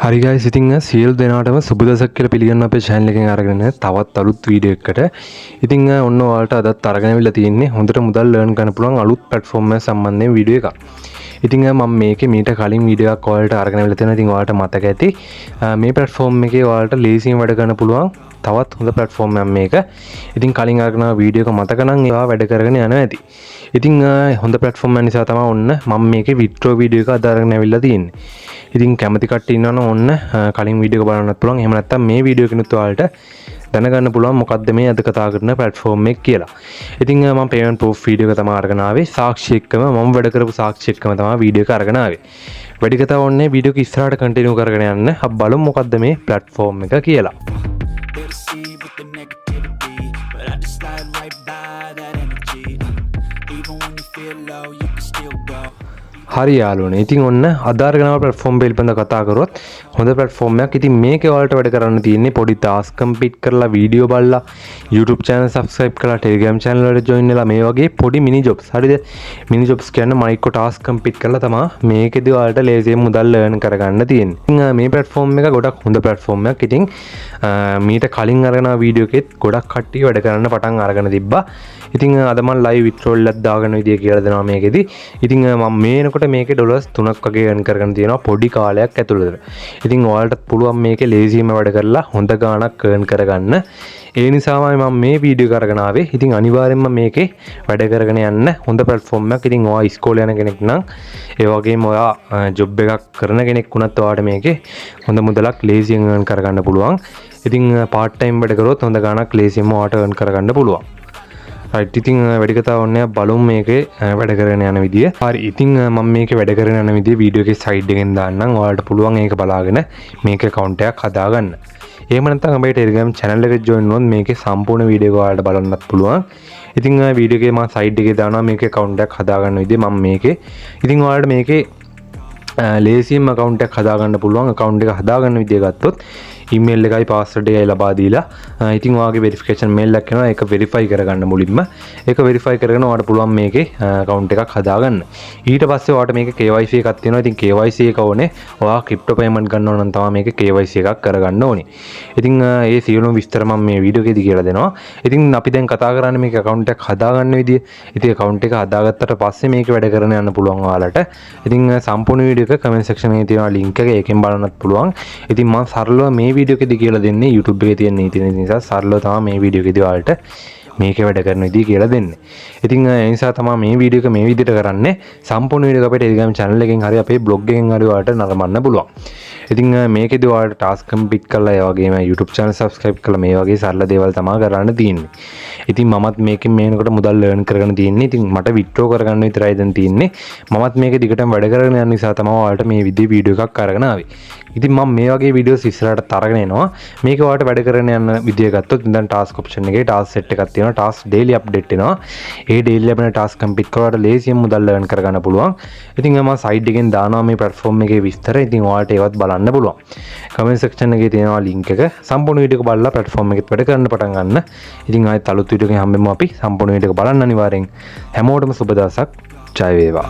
හරි guys ඉතින් සියලු දෙනාටම සුබ දවසක් කියලා පිළිගන්න අපේ channel එකෙන් අරගෙන තවත් අලුත් වීඩියෝ එකකට. ඉතින් ඔන්න ඔයාලට අදත් අරගෙන අවිල්ලා තියෙන්නේ හොඳට මුදල් earn කරන්න පුළුවන් අලුත් platform එකක් සම්බන්ධයෙන් වීඩියෝ එකක්. ඉතින් මම මේකේ මීට කලින් වීඩියෝ එකක් ඔයාලට අරගෙන අවිල්ලා තියෙනවා. ඉතින් ඔයාලට මතක ඇති මේ platform එකේ ඔයාලට ලේසියෙන් වැඩ කරන්න පුළුවන් තවත් හොඳ platform එකක් මේක. ඉතින් කලින් අරගෙන වීඩියෝ එක මතක නම් ඒවා වැඩ කරගෙන යනවා ඇති. ඉතින් හොඳ platform එක නිසා තමයි ඔන්න මම මේකේ withdraw වීඩියෝ එක අද අරගෙන අවිල්ලා තියෙන්නේ. ඉතින් කැමති කට්ටිය ඉන්නවනම් ඔන්න කලින් වීඩියෝ එක බලන්නත් පුළුවන්. එහෙම නැත්නම් මේ වීඩියෝ එකනොත් ඔයාලට දැනගන්න පුළුවන් මොකක්ද මේ අද කතා කරන platform එක කියලා. ඉතින් මම payment proof වීඩියෝ එක තමයි අරගෙන ආවේ. සාක්ෂි එක්කම මම වැඩ කරපු සාක්ෂි එක්කම තමයි වීඩියෝ එක අරගෙන ආවේ. වැඩි කතාව ඕනේ වීඩියෝ එක ඉස්සරහට කන්ටිනියු කරගෙන යන්න. අපි බලමු මොකක්ද මේ platform එක කියලා. හරි යාළුවනේ. ඉතින් ඔන්න අද අරගෙන ආව platform පිළිබඳව කතා කරොත් හොඳ platform එකක්. ඉතින් මේකේ ඔයාලට වැඩ කරන්න තියෙන්නේ පොඩි task complete කරලා වීඩියෝ බලලා YouTube channel subscribe කරලා Telegram channel වලට join වෙලා මේ වගේ පොඩි mini jobs. හරිද? mini jobs කියන්නේ micro task complete කරලා තමයි මේකේදී ඔයාලට ලේසියෙන් මුදල් earn කරගන්න තියෙන්නේ. ඉතින් මේ platform එක ගොඩක් හොඳ platform එකක්. ඉතින් මීට කලින් අරගෙන ආව වීඩියෝ එකෙත් ගොඩක් කට්ටිය වැඩ කරන්න පටන් අරගෙන තිබ්බා. ඉතින් අද මම live withdrawal එකක් දාගෙන විදිය කියලා දෙනවා මේකෙදි. ඉතින් මම මේනකොට මේකේ ඩොලර්ස් 3ක් වගේ earn කරගෙන තියෙනවා පොඩි කාලයක් ඇතුළත. ඉතින් ඔයාලටත් පුළුවන් මේකේ ලේසියෙන්ම වැඩ කරලා හොඳ ගාණක් earn කරගන්න. ඒ නිසාමයි මම මේ වීඩියෝ එක අරගෙන ආවේ. ඉතින් අනිවාර්යෙන්ම මේකේ වැඩ කරගෙන යන්න හොඳ platform එකක්. ඉතින් ඔයා ඉස්කෝලේ යන කෙනෙක් නම් ඒ වගේම ඔයා ජොබ් එකක් කරන කෙනෙක් වුණත් ඔයාට මේකේ හොඳ මුදලක් ලේසියෙන් earn කරගන්න පුළුවන්. ඉතින් part time වැඩ කරොත් හොඳ ගාණක් ලේසියෙන්ම ඔයාට earn කරගන්න පුළුවන්. right ඉතින් වැඩි කතාවක් නැහැ බලමු මේකේ වැඩ කරගෙන යන විදිය. හරි ඉතින් මම මේකේ වැඩ කරගෙන යන විදිය වීඩියෝ එකේ සයිඩ් එකෙන් දාන්නම්. ඔයාලට පුළුවන් ඒක බලාගෙන මේක account එකක් හදාගන්න. එහෙම නැත්නම් අපේ Telegram channel එකට join වුණොත් මේකේ සම්පූර්ණ වීඩියෝ එක ඔයාලට බලන්නත් පුළුවන්. ඉතින් වීඩියෝ එකේ මම සයිඩ් එකේ දානවා මේකේ account එකක් හදාගන්න විදිය මම මේකේ. ඉතින් ඔයාලට මේකේ ලේසියෙන්ම account එකක් හදාගන්න පුළුවන්. account එක හදාගන්න විදිය ගත්තොත් email එකයි password එකයි ලබා දීලා ඉතින් ඔයාගේ verification mail එකක් එනවා. ඒක verify කරගන්න මුලින්ම. ඒක verify කරගෙන ඔයාලට පුළුවන් මේකේ account එකක් හදාගන්න. ඊට පස්සේ ඔයාලට මේකේ KYC එකක් තියෙනවා. ඉතින් KYC එක ඕනේ. ඔයා crypto payment ගන්න ඕන නම් තමයි මේකේ KYC එකක් කරගන්න ඕනේ. ඉතින් ඒ සියලුම විස්තර මම මේ වීඩියෝ එකේදී කියලා දෙනවා. ඉතින් අපි දැන් කතා කරන්නේ මේකේ account එකක් හදාගන්න විදිය. ඉතින් account එක හදාගත්තට පස්සේ මේක වැඩ කරගෙන යන්න පුළුවන් ඔයාලට. ඉතින් සම්පූර්ණ වීඩියෝ එක comment section එකේ තියෙනවා link එක. ඒකෙන් බලන්නත් පුළුවන්. ඉතින් මම සරලව මේ වීඩියෝ එකේදී කියලා දෙන්නේ YouTube එකේ තියෙන නීති නිසා සරලව තමයි මේ වීඩියෝ එකේදී ඔයාලට මේක වැඩ කරන විදිය කියලා දෙන්නේ. ඉතින් ඒ නිසා තමයි මේ වීඩියෝ එක මේ විදිහට කරන්නේ. සම්පූර්ණ වීඩියෝ එක අපේ Telegram channel එකෙන් හරි අපේ blog එකෙන් හරි ඔයාලට නරඹන්න පුළුවන්. ඉතින් මේකේදී ඔයාලට task complete කරලා ඒ වගේම YouTube channel subscribe කරලා මේ වගේ සරල දේවල් තමයි කරන්න තියෙන්නේ. ඉතින් මමත් මේකෙන් මේනකොට මුදල් earn කරගෙන තියෙන්නේ. ඉතින් මට withdraw කරගන්න විතරයි දැන් තියෙන්නේ. මමත් මේක දිගටම වැඩ කරගෙන යන නිසා තමයි ඔයාලට මේ විදිහේ වීඩියෝ එකක් අරගෙන ආවේ. ඉතින් මම මේ වගේ වීඩියෝස් ඉස්සරහට අරගෙන එනවා. මේක ඔයාලට වැඩ කරගෙන යන විදිය ගත්තොත් දැන් task option එකේ task set එකක් තියෙනවා. task daily update එනවා. ඒ daily අපේ task complete කරලා ලේසියෙන් මුදල් earn කරගන්න පුළුවන්. ඉතින් මම side එකෙන් දානවා මේ platform එකේ විස්තර. ඉතින් ඔයාලට ඒවත් බලන්න පුළුවන්. comment section එකේ තියෙනවා link එක. සම්පූර්ණ වීඩියෝ එක බලලා platform එකෙත් වැඩ කරන්න පටන් ගන්න. ඉතින් ආයෙත් අලුත් වීඩියෝ එකකින් හම්බෙමු අපි. සම්පූර්ණ වීඩියෝ එක බලන්න අනිවාර්යෙන්. හැමෝටම සුබ දවසක්. ජය වේවා.